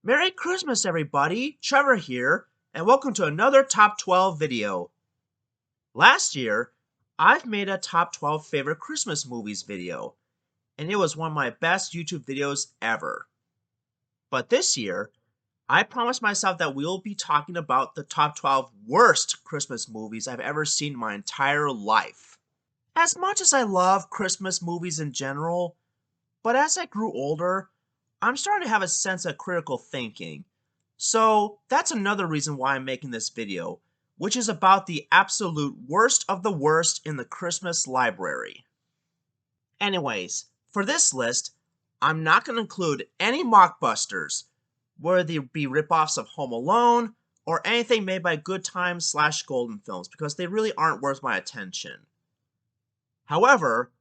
Merry Christmas, everybody! Trevor here, and welcome to another Top 12 video. Last year, I've made a Top 12 Favorite Christmas Movies video, and it was one of my best YouTube videos ever. But this year, I promised myself that we'll be talking about the Top 12 Worst Christmas Movies I've ever seen in my entire life. As much as I love Christmas movies in general, but as I grew older, I'm starting to have a sense of critical thinking. So that's another reason why I'm making this video, which is about the absolute worst of the worst in the Christmas library. Anyways, for this list, I'm not going to include any mockbusters, whether it be ripoffs of Home Alone or anything made by Good Times / Golden Films, because they really aren't worth my attention. However,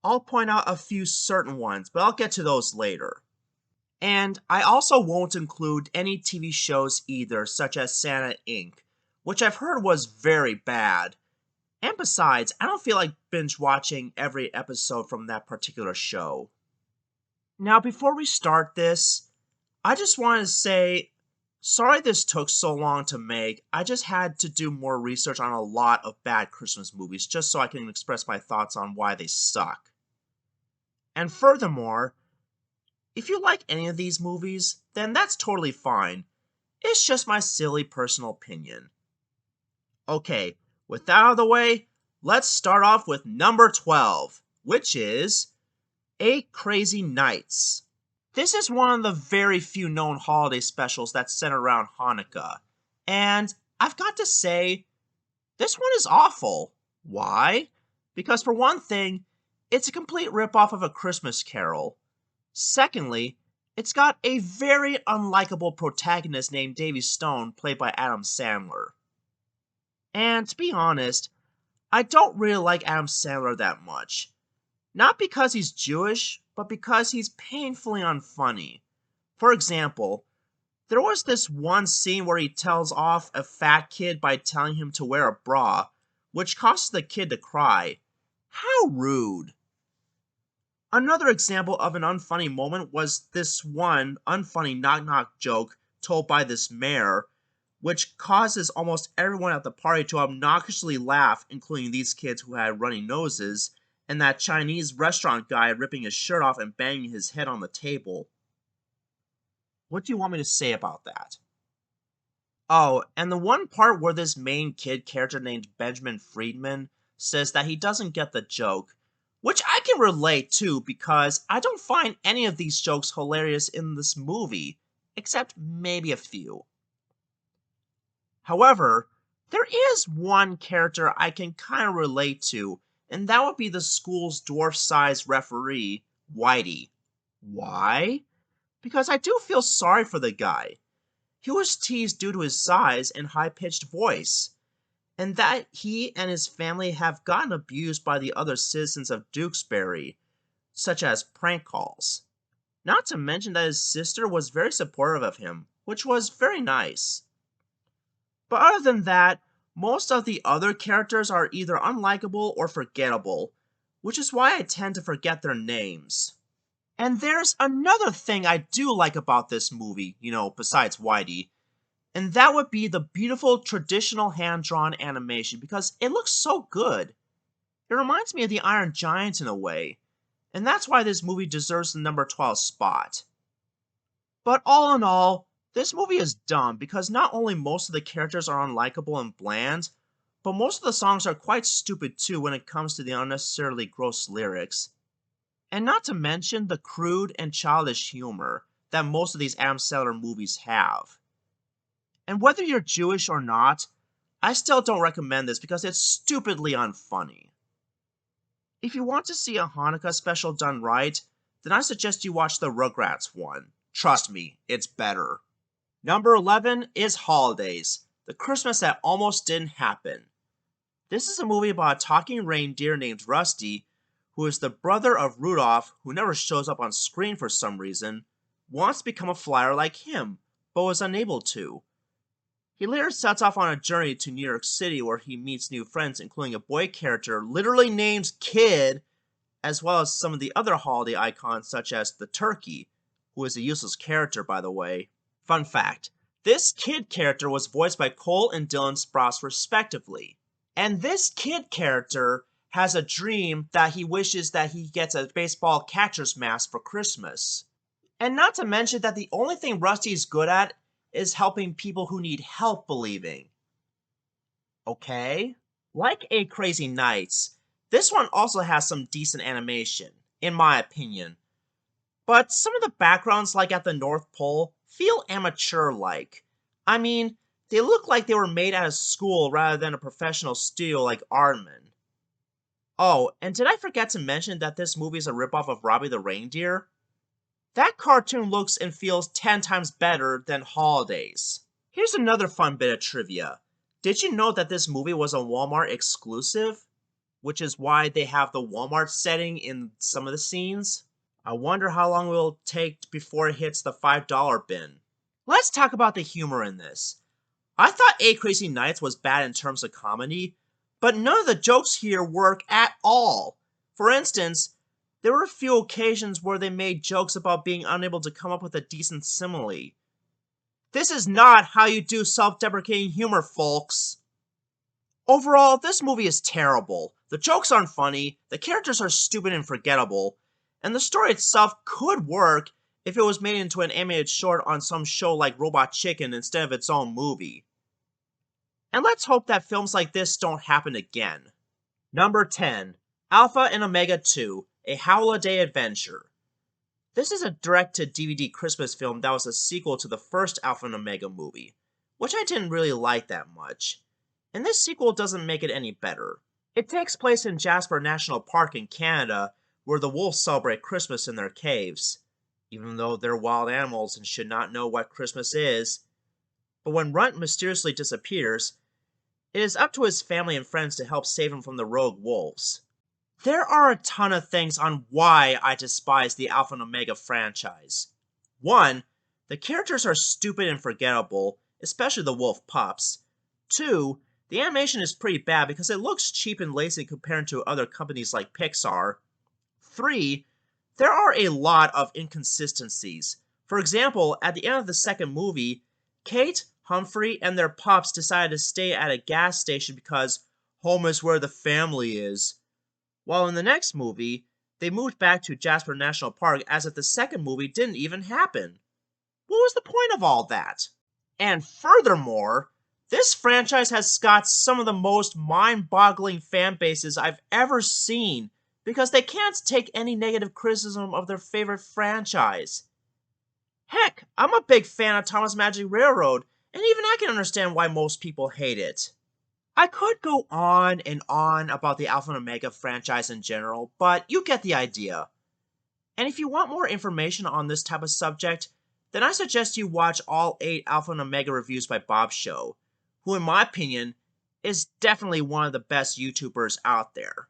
I'll point out a few certain ones, but I'll get to those later. And I also won't include any TV shows either, such as Santa Inc., which I've heard was very bad. And besides, I don't feel like binge watching every episode from that particular show. Now, before we start this, I just want to say, sorry this took so long to make. I just had to do more research on a lot of bad Christmas movies just so I can express my thoughts on why they suck. And furthermore, if you like any of these movies, then that's totally fine. It's just my silly personal opinion. Okay, with that out of the way, let's start off with number 12, which is 8 Crazy Nights. This is one of the very few known holiday specials that's centered around Hanukkah. And I've got to say, this one is awful. Why? Because for one thing, it's a complete ripoff of A Christmas Carol. Secondly, it's got a very unlikable protagonist named Davy Stone, played by Adam Sandler. And to be honest, I don't really like Adam Sandler that much. Not because he's Jewish, but because he's painfully unfunny. For example, there was this one scene where he tells off a fat kid by telling him to wear a bra, which causes the kid to cry. How rude! Another example of an unfunny moment was this one unfunny knock-knock joke told by this mayor, which causes almost everyone at the party to obnoxiously laugh, including these kids who had runny noses, and that Chinese restaurant guy ripping his shirt off and banging his head on the table. What do you want me to say about that? Oh, and the one part where this main kid character named Benjamin Friedman says that he doesn't get the joke, which I can relate to because I don't find any of these jokes hilarious in this movie, except maybe a few. However, there is one character I can kind of relate to, and that would be the school's dwarf-sized referee, Whitey. Why? Because I do feel sorry for the guy. He was teased due to his size and high-pitched voice, and that he and his family have gotten abused by the other citizens of Dukesbury, such as prank calls. Not to mention that his sister was very supportive of him, which was very nice. But other than that, most of the other characters are either unlikable or forgettable, which is why I tend to forget their names. And there's another thing I do like about this movie, besides Whitey, and that would be the beautiful traditional hand-drawn animation, because it looks so good. It reminds me of the Iron Giant in a way, and that's why this movie deserves the number 12 spot. But all in all, this movie is dumb because not only most of the characters are unlikable and bland, but most of the songs are quite stupid too when it comes to the unnecessarily gross lyrics. And not to mention the crude and childish humor that most of these Adam Sandler movies have. And whether you're Jewish or not, I still don't recommend this because it's stupidly unfunny. If you want to see a Hanukkah special done right, then I suggest you watch the Rugrats one. Trust me, it's better. Number 11 is Holidays, the Christmas that almost didn't happen. This is a movie about a talking reindeer named Rusty, who is the brother of Rudolph, who never shows up on screen for some reason, wants to become a flyer like him, but was unable to. He later sets off on a journey to New York City where he meets new friends, including a boy character literally named Kid, as well as some of the other holiday icons such as the turkey, who is a useless character by the way. Fun fact, this kid character was voiced by Cole and Dylan Sprouse respectively. And this kid character has a dream that he wishes that he gets a baseball catcher's mask for Christmas. And not to mention that the only thing Rusty is good at is helping people who need help believing. Okay? Like A Crazy Nights, this one also has some decent animation, in my opinion. But some of the backgrounds, like at the North Pole, feel amateur-like. I mean, they look like they were made at a school rather than a professional studio like Aardman. Oh, and did I forget to mention that this movie is a ripoff of Robbie the Reindeer? That cartoon looks and feels 10 times better than Howl-iday's. Here's another fun bit of trivia. Did you know that this movie was a Walmart exclusive? Which is why they have the Walmart setting in some of the scenes? I wonder how long it will take before it hits the $5 bin. Let's talk about the humor in this. I thought A Crazy Nights was bad in terms of comedy, but none of the jokes here work at all. For instance, there were a few occasions where they made jokes about being unable to come up with a decent simile. This is not how you do self-deprecating humor, folks. Overall, this movie is terrible. The jokes aren't funny, the characters are stupid and forgettable, and the story itself could work if it was made into an animated short on some show like Robot Chicken instead of its own movie. And let's hope that films like this don't happen again. Number 10. Alpha and Omega 2, A Howl-iday Adventure. This is a direct-to-DVD Christmas film that was a sequel to the first Alpha and Omega movie, which I didn't really like that much. And this sequel doesn't make it any better. It takes place in Jasper National Park in Canada, where the wolves celebrate Christmas in their caves, even though they're wild animals and should not know what Christmas is. But when Runt mysteriously disappears, it is up to his family and friends to help save him from the rogue wolves. There are a ton of things on why I despise the Alpha and Omega franchise. 1. The characters are stupid and forgettable, especially the wolf pups. 2. The animation is pretty bad because it looks cheap and lazy compared to other companies like Pixar. 3. There are a lot of inconsistencies. For example, at the end of the second movie, Kate, Humphrey, and their pups decided to stay at a gas station because home is where the family is. While in the next movie, they moved back to Jasper National Park as if the second movie didn't even happen. What was the point of all that? And furthermore, this franchise has got some of the most mind-boggling fan bases I've ever seen because they can't take any negative criticism of their favorite franchise. Heck, I'm a big fan of Thomas Magic Railroad, and even I can understand why most people hate it. I could go on and on about the Alpha and Omega franchise in general, but you get the idea. And if you want more information on this type of subject, then I suggest you watch all 8 Alpha and Omega reviews by Bob Show, who in my opinion is definitely one of the best YouTubers out there.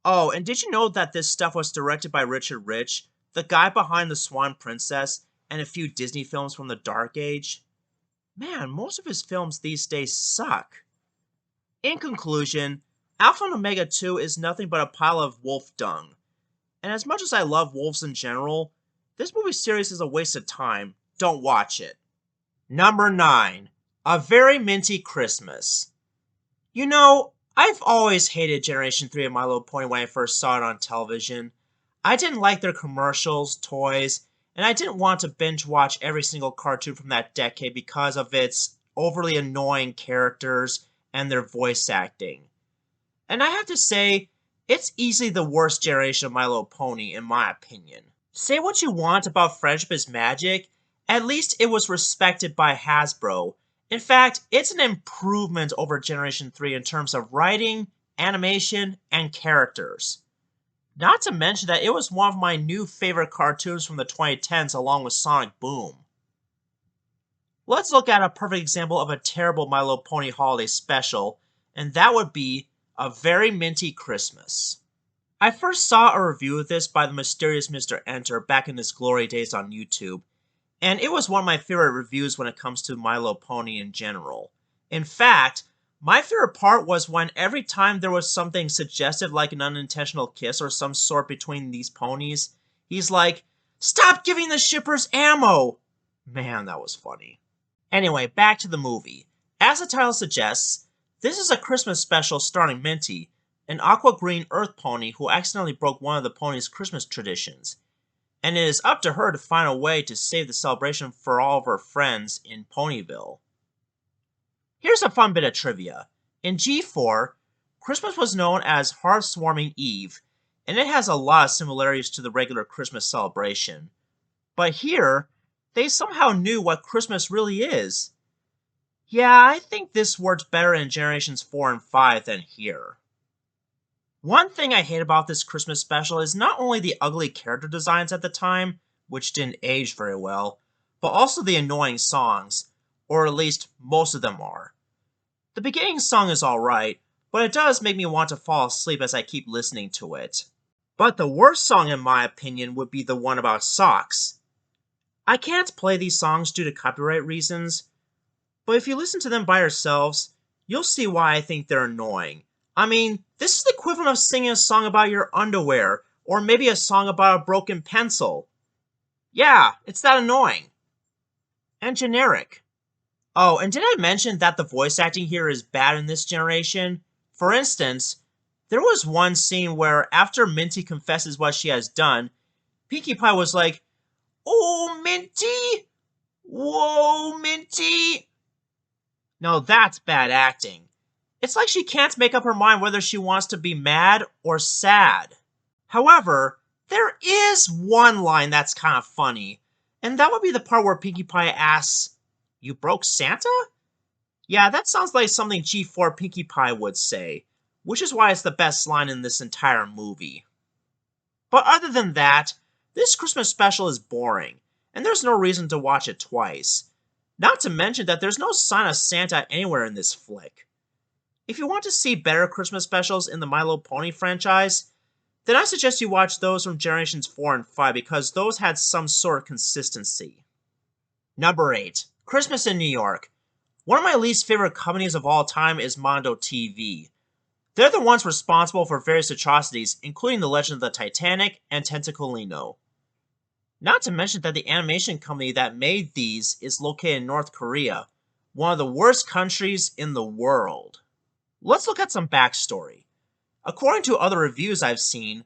Oh, and did you know that this stuff was directed by Richard Rich, the guy behind The Swan Princess and a few Disney films from the Dark Age? Man, most of his films these days suck. In conclusion, Alpha and Omega 2 is nothing but a pile of wolf dung. And as much as I love wolves in general, this movie series is a waste of time. Don't watch it. Number 9. A Very Minty Christmas. You know, I've always hated Generation 3 of My Little Pony when I first saw it on television. I didn't like their commercials, toys, and I didn't want to binge watch every single cartoon from that decade because of its overly annoying characters and their voice acting. And I have to say, it's easily the worst generation of My Little Pony in my opinion. Say what you want about Friendship is Magic, at least it was respected by Hasbro. In fact, it's an improvement over Generation 3 in terms of writing, animation, and characters. Not to mention that it was one of my new favorite cartoons from the 2010s along with Sonic Boom. Let's look at a perfect example of a terrible My Little Pony holiday special, and that would be A Very Minty Christmas. I first saw a review of this by the mysterious Mr. Enter back in his glory days on YouTube, and it was one of my favorite reviews when it comes to My Little Pony in general. In fact, my favorite part was when every time there was something suggestive like an unintentional kiss or some sort between these ponies, he's like, "Stop giving the shippers ammo!" Man, that was funny. Anyway, back to the movie. As the title suggests, this is a Christmas special starring Minty, an aqua green earth pony who accidentally broke one of the pony's Christmas traditions. And it is up to her to find a way to save the celebration for all of her friends in Ponyville. Here's a fun bit of trivia. In G4, Christmas was known as Hearthwarming Eve, and it has a lot of similarities to the regular Christmas celebration. But here, they somehow knew what Christmas really is. Yeah, I think this worked better in Generations 4 and 5 than here. One thing I hate about this Christmas special is not only the ugly character designs at the time, which didn't age very well, but also the annoying songs, or at least most of them are. The beginning song is alright, but it does make me want to fall asleep as I keep listening to it. But the worst song in my opinion would be the one about socks. I can't play these songs due to copyright reasons, but if you listen to them by yourselves, you'll see why I think they're annoying. I mean, this is the equivalent of singing a song about your underwear, or maybe a song about a broken pencil. Yeah, it's that annoying. And generic. Oh, and did I mention that the voice acting here is bad in this generation? For instance, there was one scene where after Minty confesses what she has done, Pinkie Pie was like, "Oh, Minty! Whoa, Minty!" No, that's bad acting. It's like she can't make up her mind whether she wants to be mad or sad. However, there is one line that's kind of funny, and that would be the part where Pinkie Pie asks, "You broke Santa?" Yeah, that sounds like something G4 Pinkie Pie would say, which is why it's the best line in this entire movie. But other than that, this Christmas special is boring, and there's no reason to watch it twice. Not to mention that there's no sign of Santa anywhere in this flick. If you want to see better Christmas specials in the My Little Pony franchise, then I suggest you watch those from Generations 4 and 5 because those had some sort of consistency. Number 8. Christmas in New York. One of my least favorite companies of all time is Mondo TV. They're the ones responsible for various atrocities, including The Legend of the Titanic and Tentacolino. Not to mention that the animation company that made these is located in North Korea, one of the worst countries in the world. Let's look at some backstory. According to other reviews I've seen,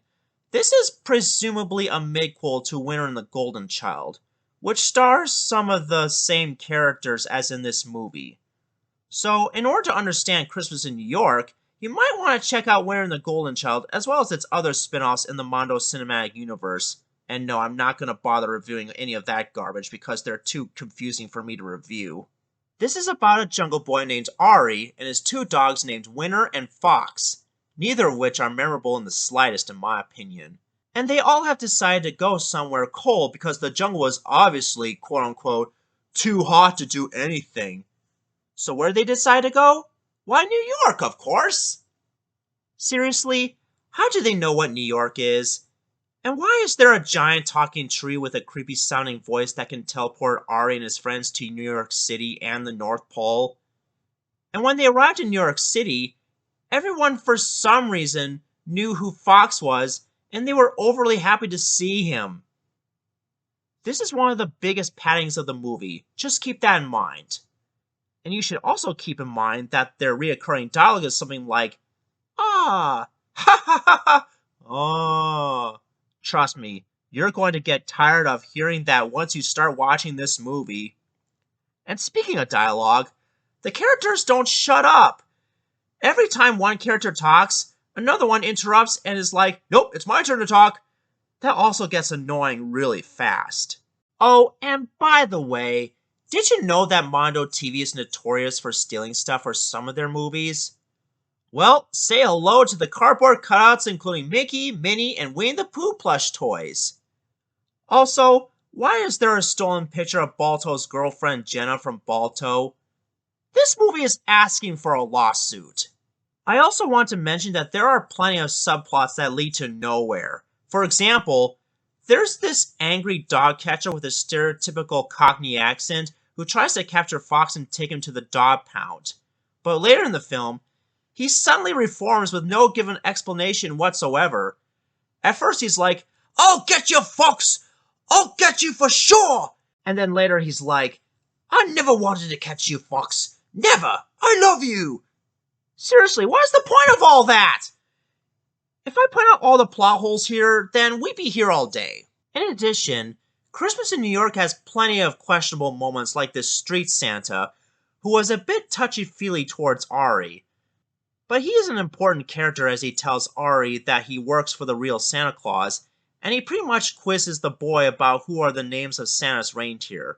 this is presumably a midquel to Winter and the Golden Child, which stars some of the same characters as in this movie. So, in order to understand Christmas in New York, you might want to check out Winter and the Golden Child as well as its other spin-offs in the Mondo cinematic universe. And no, I'm not going to bother reviewing any of that garbage because they're too confusing for me to review. This is about a jungle boy named Ari and his two dogs named Winter and Fox, neither of which are memorable in the slightest in my opinion. And they all have decided to go somewhere cold because the jungle was obviously, quote-unquote, too hot to do anything. So where they decide to go? Why, New York, of course! Seriously, how do they know what New York is? And why is there a giant talking tree with a creepy sounding voice that can teleport Ari and his friends to New York City and the North Pole? And when they arrived in New York City, everyone for some reason knew who Fox was, and they were overly happy to see him. This is one of the biggest paddings of the movie, just keep that in mind. And you should also keep in mind that their reoccurring dialogue is something like, "Ah, ha ha ha ha, oh." Trust me, you're going to get tired of hearing that once you start watching this movie. And speaking of dialogue, the characters don't shut up. Every time one character talks, another one interrupts and is like, "Nope, it's my turn to talk." That also gets annoying really fast. Oh, and by the way, did you know that Mondo TV is notorious for stealing stuff for some of their movies? Well, say hello to the cardboard cutouts including Mickey, Minnie, and Winnie the Pooh plush toys. Also, why is there a stolen picture of Balto's girlfriend Jenna from Balto? This movie is asking for a lawsuit. I also want to mention that there are plenty of subplots that lead to nowhere. For example, there's this angry dog catcher with a stereotypical Cockney accent who tries to capture Fox and take him to the dog pound. But later in the film, he suddenly reforms with no given explanation whatsoever. At first he's like, "I'll get you, Fox! I'll get you for sure!" And then later he's like, I never wanted to catch you, Fox. Never! I love you! Seriously, what is the point of all that? If I point out all the plot holes here, then we'd be here all day. In addition, Christmas in New York has plenty of questionable moments like this street Santa, who was a bit touchy-feely towards Ari. But he is an important character as he tells Ari that he works for the real Santa Claus, and he pretty much quizzes the boy about who are the names of Santa's reindeer.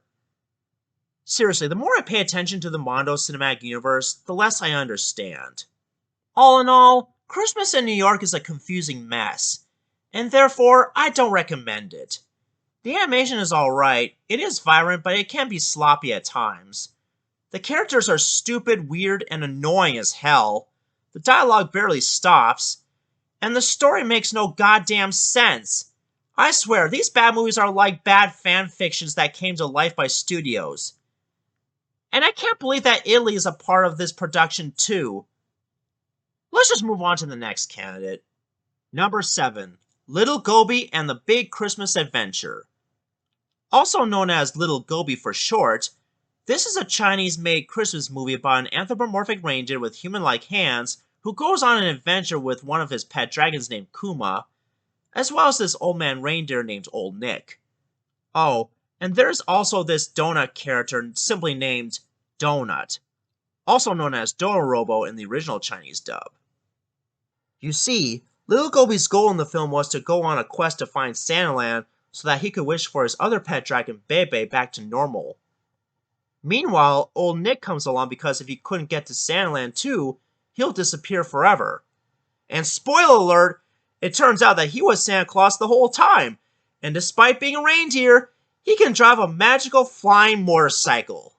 Seriously, the more I pay attention to the Mondo cinematic universe, the less I understand. All in all, Christmas in New York is a confusing mess, and therefore I don't recommend it. The animation is alright, it is vibrant, but it can be sloppy at times. The characters are stupid, weird, and annoying as hell. The dialogue barely stops, and the story makes no goddamn sense. I swear, these bad movies are like bad fan fictions that came to life by studios. And I can't believe that Italy is a part of this production too. Let's just move on to the next candidate. Number 7. Little Goby and the Big Christmas Adventure. Also known as Little Goby for short, this is a Chinese-made Christmas movie about an anthropomorphic reindeer with human-like hands who goes on an adventure with one of his pet dragons named Kuma, as well as this old man reindeer named Old Nick. Oh, and there's also this donut character simply named Donut, also known as Dororobo in the original Chinese dub. You see, Little Goby's goal in the film was to go on a quest to find Santaland so that he could wish for his other pet dragon Bebe back to normal. Meanwhile, Old Nick comes along because if he couldn't get to Santaland too, he'll disappear forever. And spoiler alert, it turns out that he was Santa Claus the whole time, and despite being a reindeer, he can drive a magical flying motorcycle.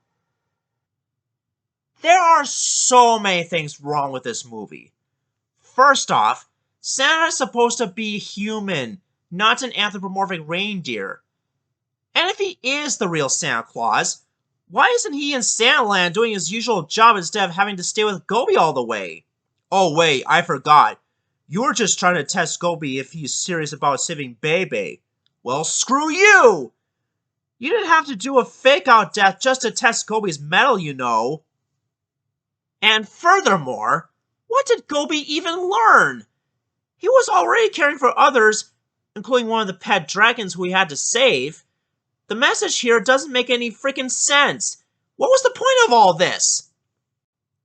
There are so many things wrong with this movie. First off, Santa is supposed to be human, not an anthropomorphic reindeer. And if he is the real Santa Claus, why isn't he in Santaland doing his usual job instead of having to stay with Goby all the way? Oh wait, I forgot. You were just trying to test Goby if he's serious about saving Bebe. Well, screw you! You didn't have to do a fake-out death just to test Goby's mettle, you know. And furthermore, what did Goby even learn? He was already caring for others, including one of the pet dragons who he had to save. The message here doesn't make any freaking sense. What was the point of all this?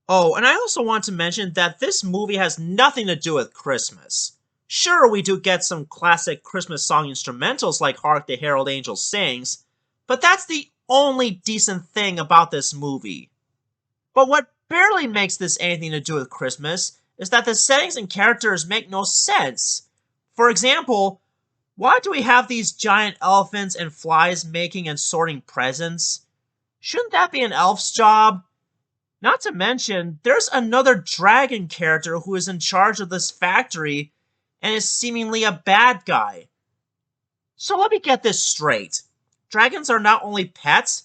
Oh, and I also want to mention that this movie has nothing to do with Christmas. Sure, we do get some classic Christmas song instrumentals like Hark the Herald Angels Sings, but that's the only decent thing about this movie. But what barely makes this anything to do with Christmas is that the settings and characters make no sense. For example, why do we have these giant elephants and flies making and sorting presents? Shouldn't that be an elf's job? Not to mention, there's another dragon character who is in charge of this factory and is seemingly a bad guy. So let me get this straight. Dragons are not only pets,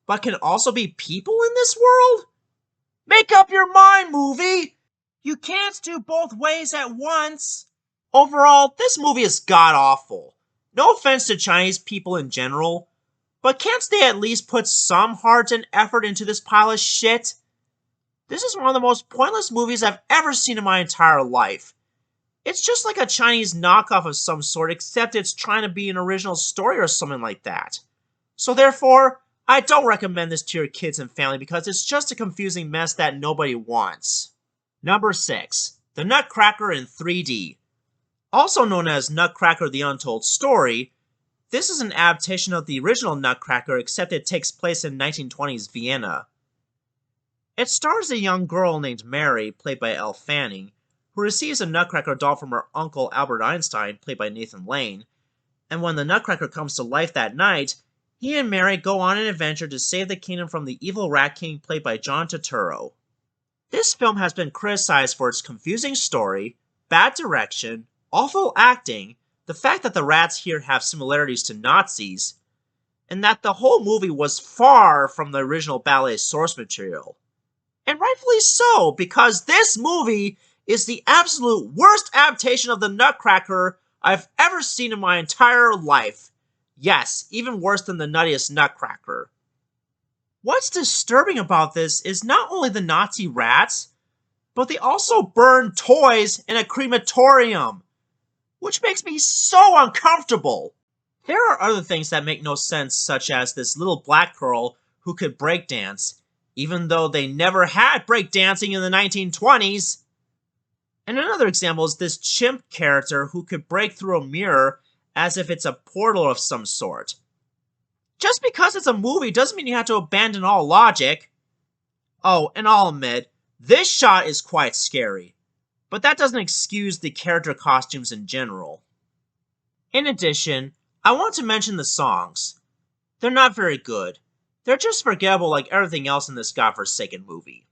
but can also be people in this world? Make up your mind, movie! You can't do both ways at once! Overall, this movie is god-awful. No offense to Chinese people in general, but can't they at least put some heart and effort into this pile of shit? This is one of the most pointless movies I've ever seen in my entire life. It's just like a Chinese knockoff of some sort, except it's trying to be an original story or something like that. So therefore, I don't recommend this to your kids and family because it's just a confusing mess that nobody wants. Number 6. The Nutcracker in 3D. Also known as Nutcracker the Untold Story, this is an adaptation of the original Nutcracker except it takes place in 1920s Vienna. It stars a young girl named Mary, played by Elle Fanning, who receives a Nutcracker doll from her uncle Albert Einstein, played by Nathan Lane, and when the Nutcracker comes to life that night, he and Mary go on an adventure to save the kingdom from the evil Rat King, played by John Turturro. This film has been criticized for its confusing story, bad direction, awful acting, the fact that the rats here have similarities to Nazis, and that the whole movie was far from the original ballet's source material. And rightfully so, because this movie is the absolute worst adaptation of the Nutcracker I've ever seen in my entire life. Yes, even worse than the nuttiest Nutcracker. What's disturbing about this is not only the Nazi rats, but they also burn toys in a crematorium, which makes me so uncomfortable. There are other things that make no sense, such as this little black girl who could breakdance, even though they never had breakdancing in the 1920s. And another example is this chimp character who could break through a mirror as if it's a portal of some sort. Just because it's a movie doesn't mean you have to abandon all logic. Oh, and I'll admit, this shot is quite scary, but that doesn't excuse the character costumes in general. In addition, I want to mention the songs. They're not very good. They're just forgettable like everything else in this godforsaken movie.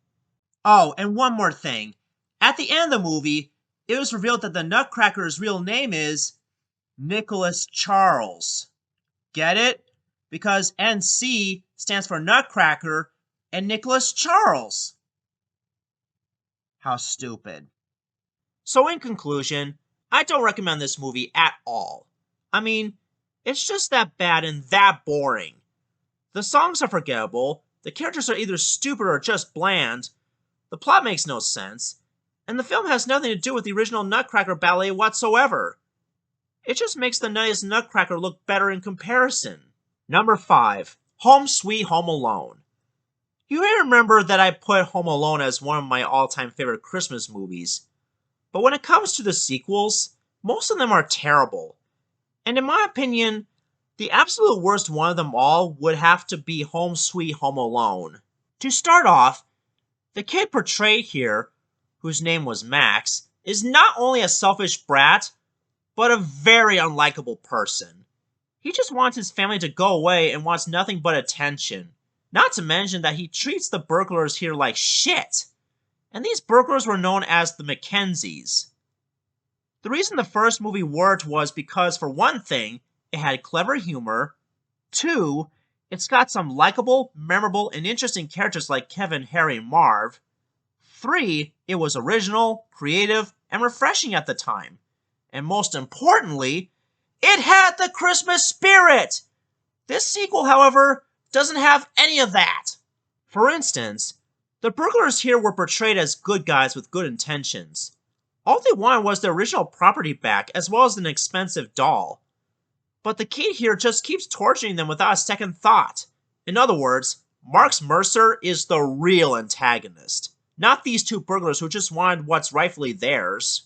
Oh, and one more thing. At the end of the movie, it was revealed that the Nutcracker's real name is Nicholas Charles. Get it? Because NC stands for Nutcracker and Nicholas Charles. How stupid. So in conclusion, I don't recommend this movie at all. I mean, it's just that bad and that boring. The songs are forgettable, the characters are either stupid or just bland, the plot makes no sense, and the film has nothing to do with the original Nutcracker ballet whatsoever. It just makes the nuttiest Nutcracker look better in comparison. Number 5. Home Sweet Home Alone. You may remember that I put Home Alone as one of my all-time favorite Christmas movies, but when it comes to the sequels, most of them are terrible. And in my opinion, the absolute worst one of them all would have to be Home Sweet Home Alone. To start off, the kid portrayed here, whose name was Max, is not only a selfish brat, but a very unlikable person. He just wants his family to go away and wants nothing but attention. Not to mention that he treats the burglars here like shit. And these burglars were known as the Mackenzies. The reason the first movie worked was because, for one thing, it had clever humor. 2, it's got some likable, memorable, and interesting characters like Kevin, Harry, and Marv. 3, it was original, creative, and refreshing at the time. And most importantly, it had the Christmas spirit! This sequel, however, doesn't have any of that. For instance, the burglars here were portrayed as good guys with good intentions. All they wanted was their original property back, as well as an expensive doll. But the kid here just keeps torturing them without a second thought. In other words, Marx Mercer is the real antagonist, not these two burglars who just wanted what's rightfully theirs.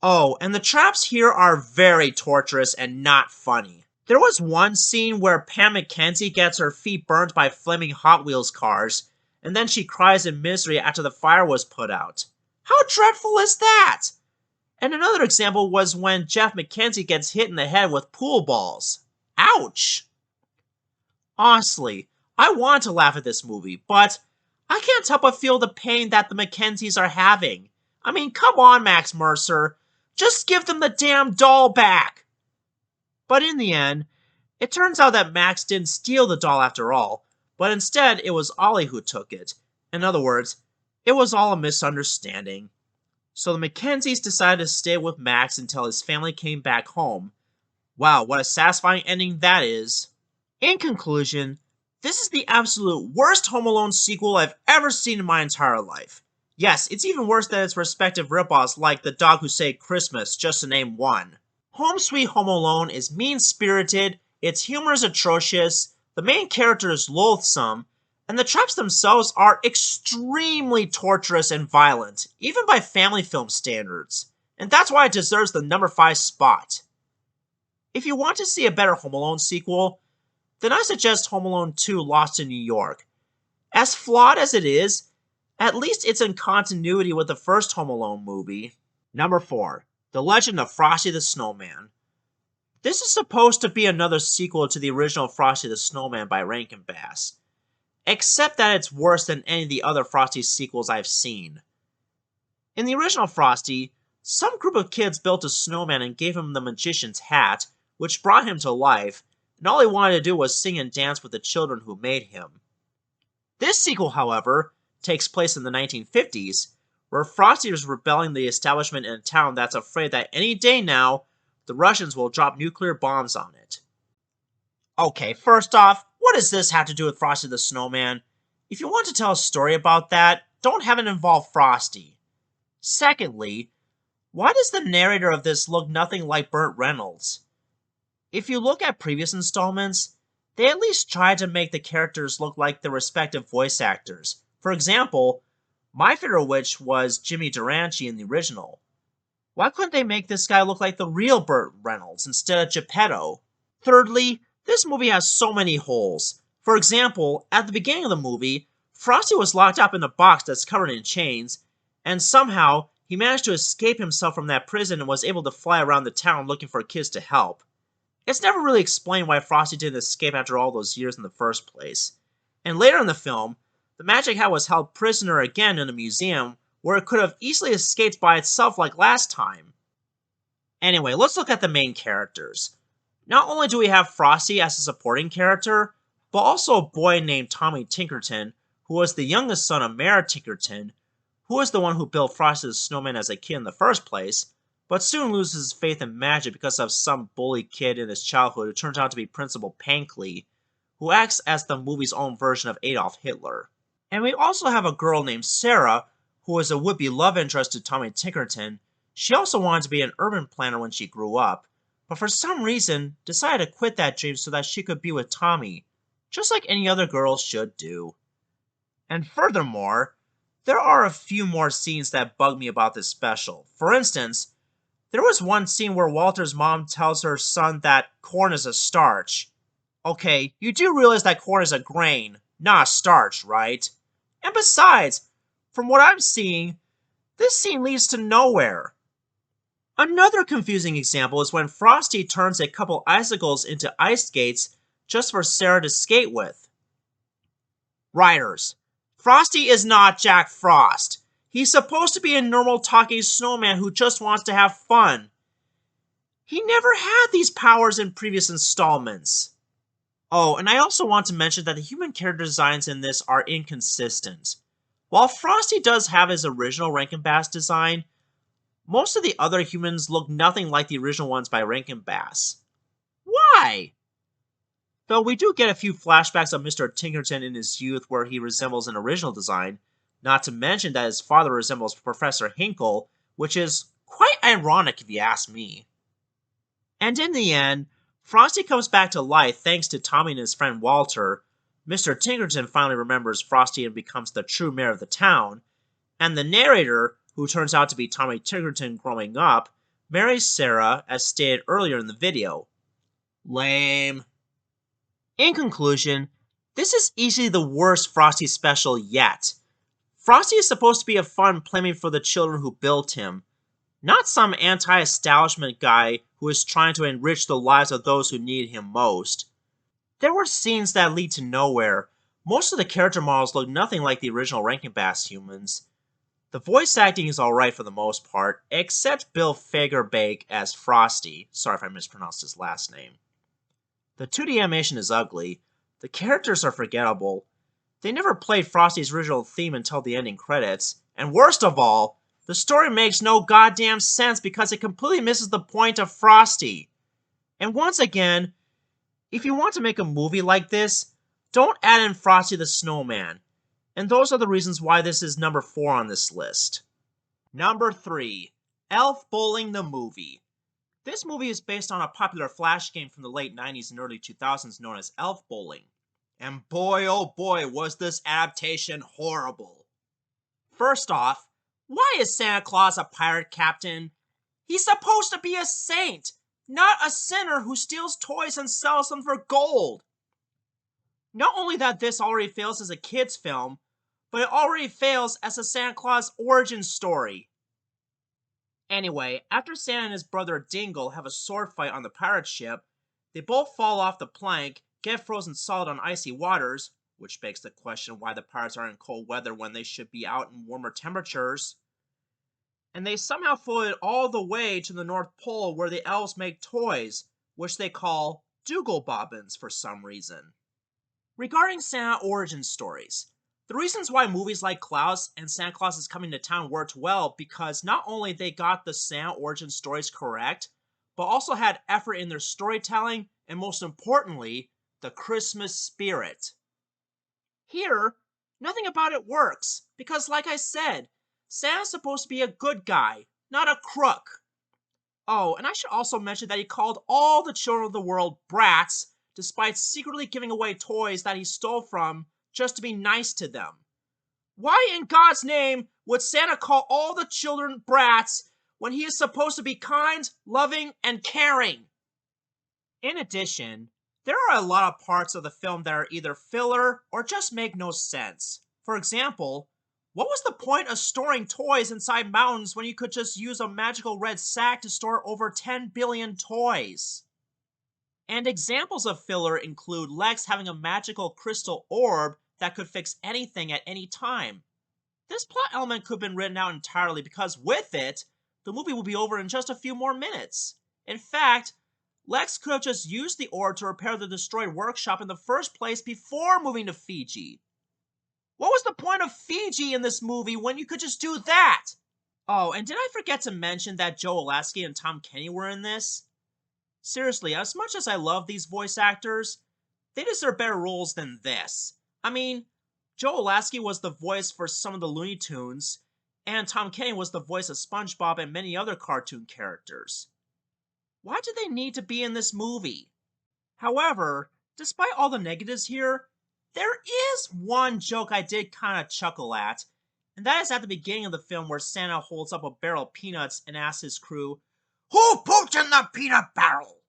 Oh, and the traps here are very torturous and not funny. There was one scene where Pam Mackenzie gets her feet burned by flaming Hot Wheels cars, and then she cries in misery after the fire was put out. How dreadful is that? And another example was when Jeff Mackenzie gets hit in the head with pool balls. Ouch! Honestly, I want to laugh at this movie, but I can't help but feel the pain that the Mackenzies are having. I mean, come on, Max Mercer. Just give them the damn doll back! But in the end, it turns out that Max didn't steal the doll after all, but instead it was Ollie who took it. In other words, it was all a misunderstanding. So the Mackenzies decided to stay with Max until his family came back home. Wow, what a satisfying ending that is. In conclusion, this is the absolute worst Home Alone sequel I've ever seen in my entire life. Yes, it's even worse than its respective ripoffs like The Dog Who Saved Christmas, just to name one. Home Sweet Home Alone is mean-spirited, its humor is atrocious, the main character is loathsome, and the traps themselves are extremely torturous and violent, even by family film standards. And that's why it deserves the number 5 spot. If you want to see a better Home Alone sequel, then I suggest Home Alone 2 Lost in New York. As flawed as it is, at least it's in continuity with the first Home Alone movie. Number 4. The Legend of Frosty the Snowman. This is supposed to be another sequel to the original Frosty the Snowman by Rankin Bass, except that it's worse than any of the other Frosty sequels I've seen. In the original Frosty, some group of kids built a snowman and gave him the magician's hat, which brought him to life, and all he wanted to do was sing and dance with the children who made him. This sequel, however, takes place in the 1950s, where Frosty is rebelling the establishment in a town that's afraid that any day now, the Russians will drop nuclear bombs on it. Okay, first off, what does this have to do with Frosty the Snowman? If you want to tell a story about that, don't have it involve Frosty. Secondly, why does the narrator of this look nothing like Burt Reynolds? If you look at previous installments, they at least tried to make the characters look like their respective voice actors. For example, my favorite witch was Jimmy Durante in the original. Why couldn't they make this guy look like the real Burt Reynolds instead of Geppetto? Thirdly, this movie has so many holes. For example, at the beginning of the movie, Frosty was locked up in a box that's covered in chains, and somehow he managed to escape himself from that prison and was able to fly around the town looking for kids to help. It's never really explained why Frosty didn't escape after all those years in the first place. And later in the film, the Magic Hat was held prisoner again in a museum where it could have easily escaped by itself like last time. Anyway, let's look at the main characters. Not only do we have Frosty as a supporting character, but also a boy named Tommy Tinkerton, who was the youngest son of Mayor Tinkerton, who was the one who built Frosty the Snowman as a kid in the first place, but soon loses his faith in magic because of some bully kid in his childhood who turns out to be Principal Pankley, who acts as the movie's own version of Adolf Hitler. And we also have a girl named Sarah, who is a would-be love interest to Tommy Tinkerton. She also wanted to be an urban planner when she grew up, but for some reason decided to quit that dream so that she could be with Tommy, just like any other girl should do. And furthermore, there are a few more scenes that bug me about this special. For instance, there was one scene where Walter's mom tells her son that corn is a starch. Okay, you do realize that corn is a grain, not a starch, right? And besides, from what I'm seeing, this scene leads to nowhere. Another confusing example is when Frosty turns a couple icicles into ice skates just for Sarah to skate with. Writers, Frosty is not Jack Frost. He's supposed to be a normal talking snowman who just wants to have fun. He never had these powers in previous installments. Oh, and I also want to mention that the human character designs in this are inconsistent. While Frosty does have his original Rankin Bass design, most of the other humans look nothing like the original ones by Rankin Bass. Why? Though we do get a few flashbacks of Mr. Tinkerton in his youth where he resembles an original design, not to mention that his father resembles Professor Hinkle, which is quite ironic if you ask me. And in the end, Frosty comes back to life thanks to Tommy and his friend Walter. Mr. Tinkerton finally remembers Frosty and becomes the true mayor of the town, and the narrator, who turns out to be Tommy Tinkerton growing up, marries Sarah, as stated earlier in the video. Lame. In conclusion, this is easily the worst Frosty special yet. Frosty is supposed to be a fun playmate for the children who built him, not some anti-establishment guy who is trying to enrich the lives of those who need him most. There were scenes that lead to nowhere. Most of the character models look nothing like the original Rankin Bass humans. The voice acting is alright for the most part, except Bill Fagerbakke as Frosty. Sorry if I mispronounced his last name. The 2D animation is ugly. The characters are forgettable. They never played Frosty's original theme until the ending credits. And worst of all, the story makes no goddamn sense because it completely misses the point of Frosty. And once again, if you want to make a movie like this, don't add in Frosty the Snowman. And those are the reasons why this is number 4 on this list. Number 3. Elf Bowling the Movie. This movie is based on a popular Flash game from the late 90s and early 2000s known as Elf Bowling. And boy oh boy was this adaptation horrible. First off, why is Santa Claus a pirate captain? He's supposed to be a saint, not a sinner who steals toys and sells them for gold. Not only that this already fails as a kid's film, but it already fails as a Santa Claus origin story. Anyway, after Santa and his brother Dingle have a sword fight on the pirate ship, they both fall off the plank, get frozen solid on icy waters, which begs the question why the pirates are in cold weather when they should be out in warmer temperatures, and they somehow floated all the way to the North Pole where the elves make toys, which they call Dougal Bobbins for some reason. Regarding Santa origin stories, the reasons why movies like Klaus and Santa Claus is Coming to Town worked well because not only they got the Santa origin stories correct, but also had effort in their storytelling, and most importantly, the Christmas spirit. Here, nothing about it works, because like I said, Santa's supposed to be a good guy, not a crook. Oh, and I should also mention that he called all the children of the world brats, despite secretly giving away toys that he stole from just to be nice to them. Why in God's name would Santa call all the children brats when he is supposed to be kind, loving, and caring? In addition, there are a lot of parts of the film that are either filler or just make no sense. For example, what was the point of storing toys inside mountains when you could just use a magical red sack to store over 10 billion toys? And examples of filler include Lex having a magical crystal orb that could fix anything at any time. This plot element could have been written out entirely because with it, the movie would be over in just a few more minutes. In fact, Lex could have just used the orb to repair the destroyed workshop in the first place before moving to Fiji. What was the point of Fiji in this movie when you could just do that? Oh, and did I forget to mention that Joe Lasky and Tom Kenny were in this? Seriously, as much as I love these voice actors, they deserve better roles than this. I mean, Joe Lasky was the voice for some of the Looney Tunes, and Tom Kenny was the voice of SpongeBob and many other cartoon characters. Why did they need to be in this movie? However, despite all the negatives here, there is one joke I did kind of chuckle at, and that is at the beginning of the film where Santa holds up a barrel of peanuts and asks his crew, "Who pooped in the peanut barrel?"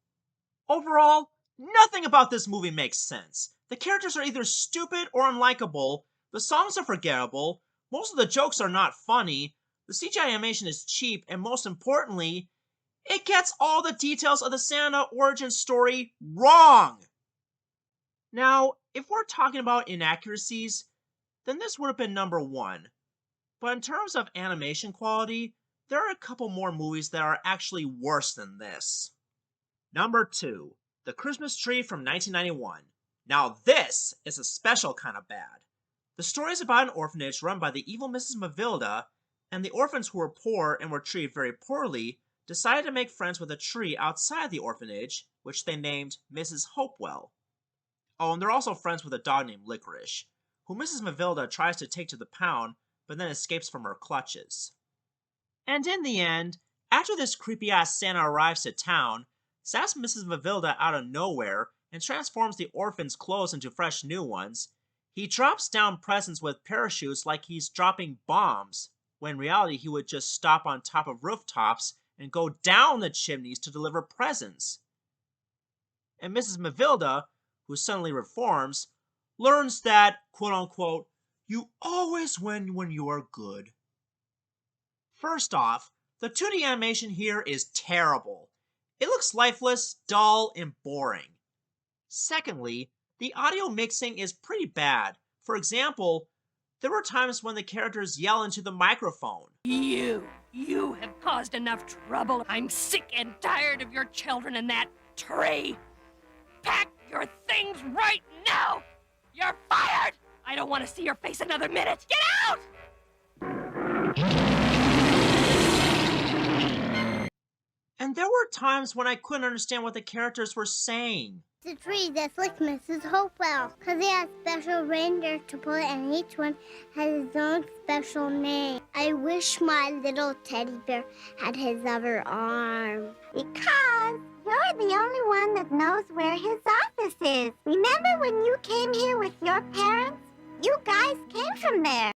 Overall, nothing about this movie makes sense. The characters are either stupid or unlikable, the songs are forgettable, most of the jokes are not funny, the CGI animation is cheap, and most importantly, it gets all the details of the Santa origin story wrong. Now, if we're talking about inaccuracies, then this would have been number one. But in terms of animation quality, there are a couple more movies that are actually worse than this. Number 2, The Christmas Tree from 1991. Now this is a special kind of bad. The story is about an orphanage run by the evil Mrs. Mavilda, and the orphans who were poor and were treated very poorly decided to make friends with a tree outside the orphanage, which they named Mrs. Hopewell. Oh, and they're also friends with a dog named Licorice, who Mrs. Mavilda tries to take to the pound, but then escapes from her clutches. And in the end, after this creepy-ass Santa arrives to town, saps Mrs. Mavilda out of nowhere and transforms the orphans' clothes into fresh new ones, he drops down presents with parachutes like he's dropping bombs, when in reality he would just stop on top of rooftops and go down the chimneys to deliver presents. And Mrs. Mavilda, who suddenly reforms, learns that, quote-unquote, you always win when you are good. First off, the 2D animation here is terrible. It looks lifeless, dull, and boring. Secondly, the audio mixing is pretty bad. For example, there were times when the characters yell into the microphone. You have caused enough trouble. I'm sick and tired of your children in that tree. Pack your things right now. You're fired. I don't want to see your face another minute. Get out! And there were times when I couldn't understand what the characters were saying. The tree that's like Mrs. Hopewell, because he has special reindeer to pull it, and each one has his own special name. I wish my little teddy bear had his other arm. Because you're the only one that knows where his office is. Remember when you came here with your parents? You guys came from there.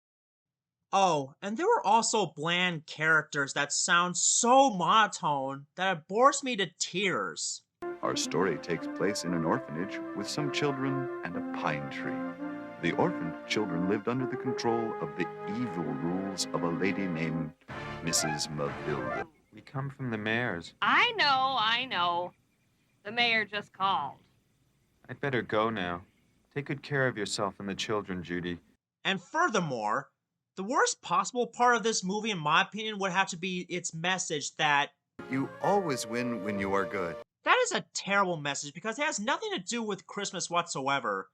Oh, and there were also bland characters that sound so monotone that it bores me to tears. Our story takes place in an orphanage with some children and a pine tree. The orphaned children lived under the control of the evil rules of a lady named Mrs. Mavilda. We come from the mayor's. I know. The mayor just called. I'd better go now. Take good care of yourself and the children, Judy. And furthermore, the worst possible part of this movie, in my opinion, would have to be its message that You always win when you are good. that is a terrible message because it has nothing to do with Christmas whatsoever.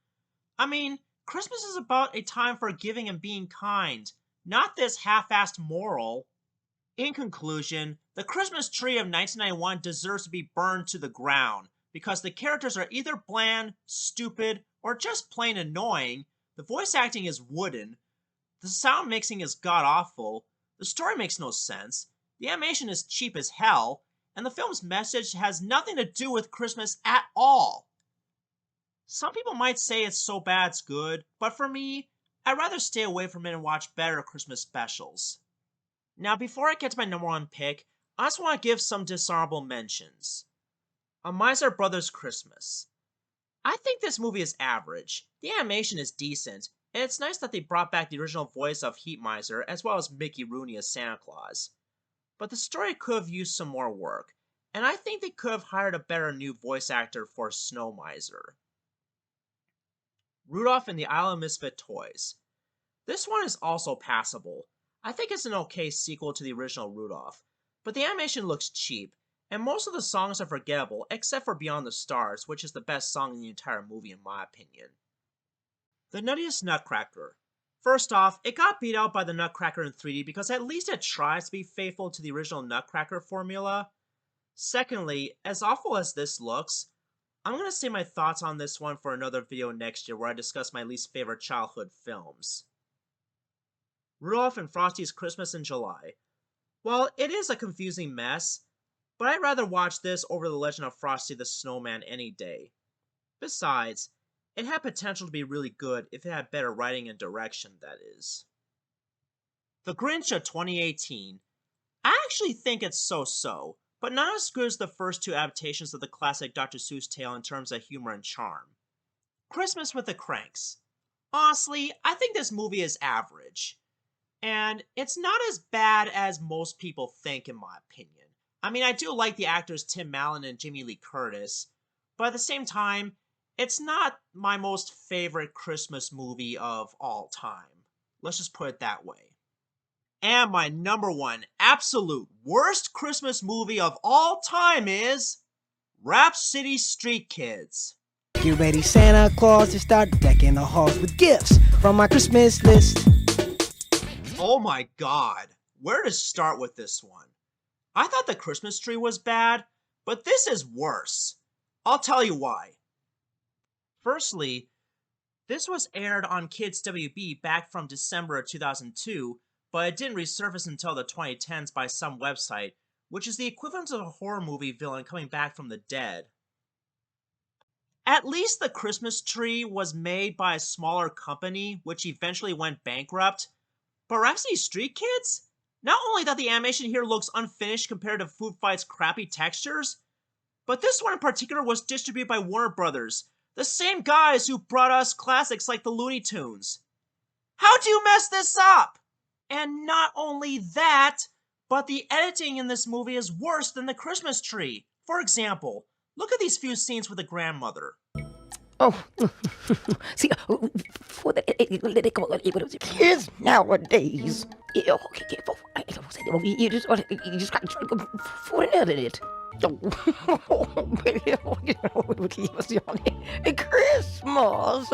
I mean, Christmas is about a time for giving and being kind, not this half-assed moral. In conclusion, The Christmas Tree of 1991 deserves to be burned to the ground. because the characters are either bland, stupid, or just plain annoying, the voice acting is wooden, the sound mixing is god-awful, the story makes no sense, the animation is cheap as hell, and the film's message has nothing to do with Christmas at all. Some people might say it's so bad it's good, but for me, I'd rather stay away from it and watch better Christmas specials. Now, before I get to my number one pick, I just want to give some dishonorable mentions. A Miser Brothers Christmas. I think this movie is average. The animation is decent, and it's nice that they brought back the original voice of Heat Miser as well as Mickey Rooney as Santa Claus. But the story could have used some more work, and I think they could have hired a better new voice actor for Snow Miser. Rudolph and the Isle of Misfit Toys. This one is also passable. I think it's an okay sequel to the original Rudolph, but the animation looks cheap, and most of the songs are forgettable except for Beyond the Stars, which is the best song in the entire movie in my opinion. The Nuttiest Nutcracker. First off, it got beat out by the Nutcracker in 3D because at least it tries to be faithful to the original Nutcracker formula. Secondly, as awful as this looks, I'm going to save my thoughts on this one for another video next year where I discuss my least favorite childhood films. Rudolph and Frosty's Christmas in July. Well, it is a confusing mess, but I'd rather watch this over The Legend of Frosty the Snowman any day. Besides, it had potential to be really good if it had better writing and direction, that is. The Grinch of 2018. I actually think it's so-so, but not as good as the first two adaptations of the classic Dr. Seuss tale in terms of humor and charm. Christmas with the Cranks. Honestly, I think this movie is average. And it's not as bad as most people think, in my opinion. I mean, I do like the actors Tim Allen and Jamie Lee Curtis, but at the same time, it's not my most favorite Christmas movie of all time. Let's just put it that way. And my number one absolute worst Christmas movie of all time is Rap City Street Kids. Get ready, Santa Claus, to start decking the halls with gifts from my Christmas list. Oh my god, where to start with this one? I thought the Christmas tree was bad, but this is worse. I'll tell you why. Firstly, this was aired on Kids WB back from December of 2002, but it didn't resurface until the 2010s by some website, which is the equivalent of a horror movie villain coming back from the dead. At least the Christmas tree was made by a smaller company, which eventually went bankrupt. But Rhapsody Street Kids? Not only that the animation here looks unfinished compared to Food Fight's crappy textures, but this one in particular was distributed by Warner Brothers, the same guys who brought us classics like the Looney Tunes. How'd you mess this up? And not only that, but the editing in this movie is worse than the Christmas tree. For example, look at these few scenes with the grandmother. Oh, see, for the kids nowadays, you just got to go for another it. Christmas.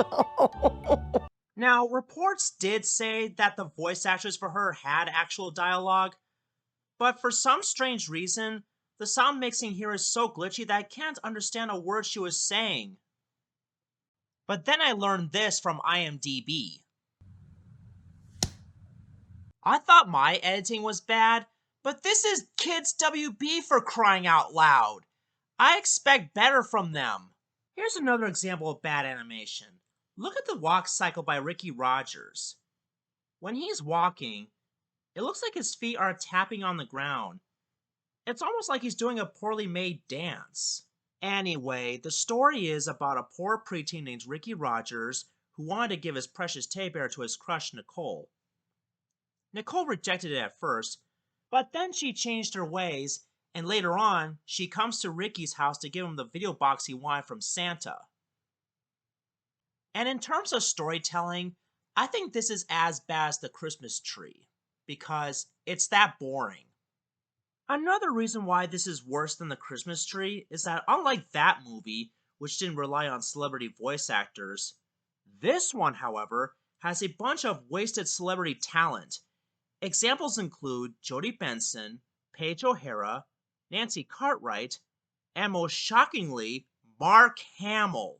Now, reports did say that the voice actors for her had actual dialogue, but for some strange reason, the sound mixing here is so glitchy that I can't understand a word she was saying. But then I learned this from IMDb. I thought my editing was bad, but this is Kids WB for crying out loud. I expect better from them. Here's another example of bad animation. Look at the walk cycle by Ricky Rogers. When he's walking, it looks like his feet are tapping on the ground. It's almost like he's doing a poorly made dance. Anyway, the story is about a poor preteen named Ricky Rogers who wanted to give his precious teddy bear to his crush Nicole. Nicole rejected it at first, but then she changed her ways, and later on, she comes to Ricky's house to give him the video box he wanted from Santa. And in terms of storytelling, I think this is as bad as the Christmas tree, because it's that boring. Another reason why this is worse than the Christmas tree is that unlike that movie, which didn't rely on celebrity voice actors, this one, however, has a bunch of wasted celebrity talent. Examples include Jodie Benson, Paige O'Hara, Nancy Cartwright, and most shockingly, Mark Hamill.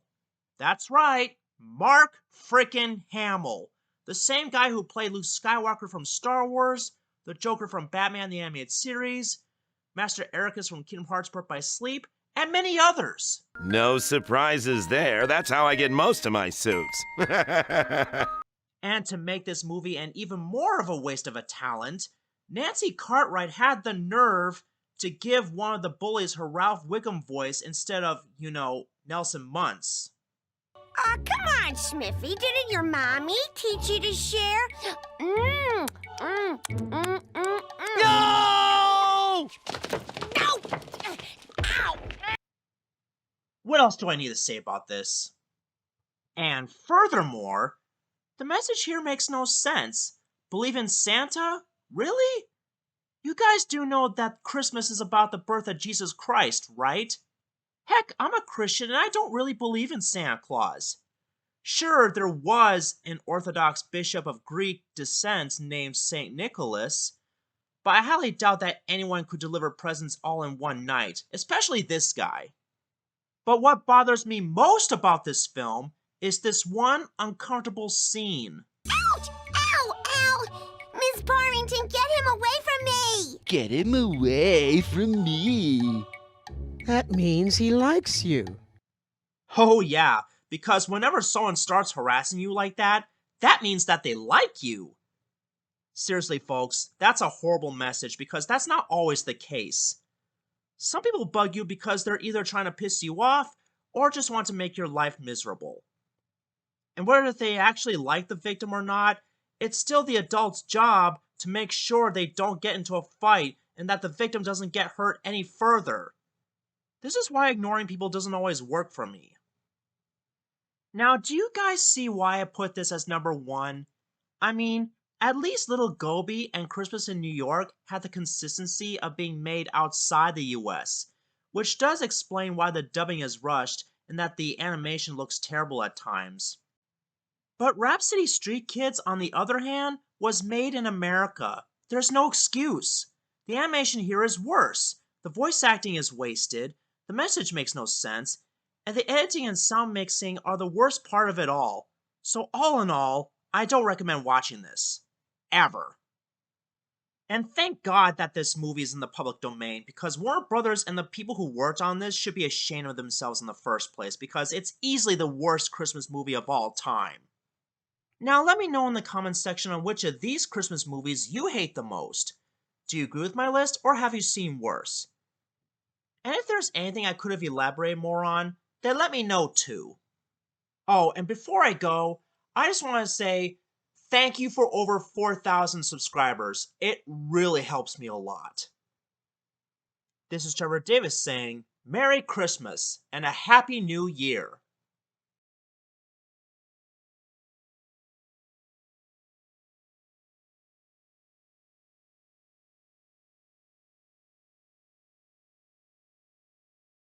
That's right, Mark frickin' Hamill. The same guy who played Luke Skywalker from Star Wars, the Joker from Batman the Animated Series, Master Ericus from Kingdom Hearts Birth by Sleep, and many others. No surprises there. That's how I get most of my suits. And to make this movie an even more of a waste of a talent, Nancy Cartwright had the nerve to give one of the bullies her Ralph Wiggum voice instead of, Nelson Muntz. Aw, come on, Smithy. Didn't your mommy teach you to share? No! No! Ow! What else do I need to say about this? And furthermore, the message here makes no sense. Believe in Santa? Really? You guys do know that Christmas is about the birth of Jesus Christ, right? Heck, I'm a Christian and I don't really believe in Santa Claus. Sure, there was an Orthodox bishop of Greek descent named St. Nicholas, but I highly doubt that anyone could deliver presents all in one night, especially this guy. But what bothers me most about this film is this one uncomfortable scene. Ouch! Ow! Ow! Miss Parrington, get him away from me! Get him away from me. That means he likes you. Oh yeah, because whenever someone starts harassing you like that, that means that they like you. Seriously, folks, that's a horrible message because that's not always the case. Some people bug you because they're either trying to piss you off or just want to make your life miserable. And whether they actually like the victim or not, it's still the adult's job to make sure they don't get into a fight and that the victim doesn't get hurt any further. This is why ignoring people doesn't always work for me. Now, do you guys see why I put this as number 1? I mean, at least Little Goby and Christmas in New York had the consistency of being made outside the US, which does explain why the dubbing is rushed and that the animation looks terrible at times. But Rhapsody Street Kids, on the other hand, was made in America. There's no excuse. The animation here is worse, the voice acting is wasted, the message makes no sense, and the editing and sound mixing are the worst part of it all. So all in all, I don't recommend watching this. Ever. And thank God that this movie is in the public domain, because Warner Brothers and the people who worked on this should be ashamed of themselves in the first place, because it's easily the worst Christmas movie of all time. Now let me know in the comments section on which of these Christmas movies you hate the most. Do you agree with my list, or have you seen worse? And if there's anything I could have elaborated more on, then let me know too. Oh, and before I go, I just want to say thank you for over 4,000 subscribers. It really helps me a lot. This is Trevor Davis saying Merry Christmas and a Happy New Year.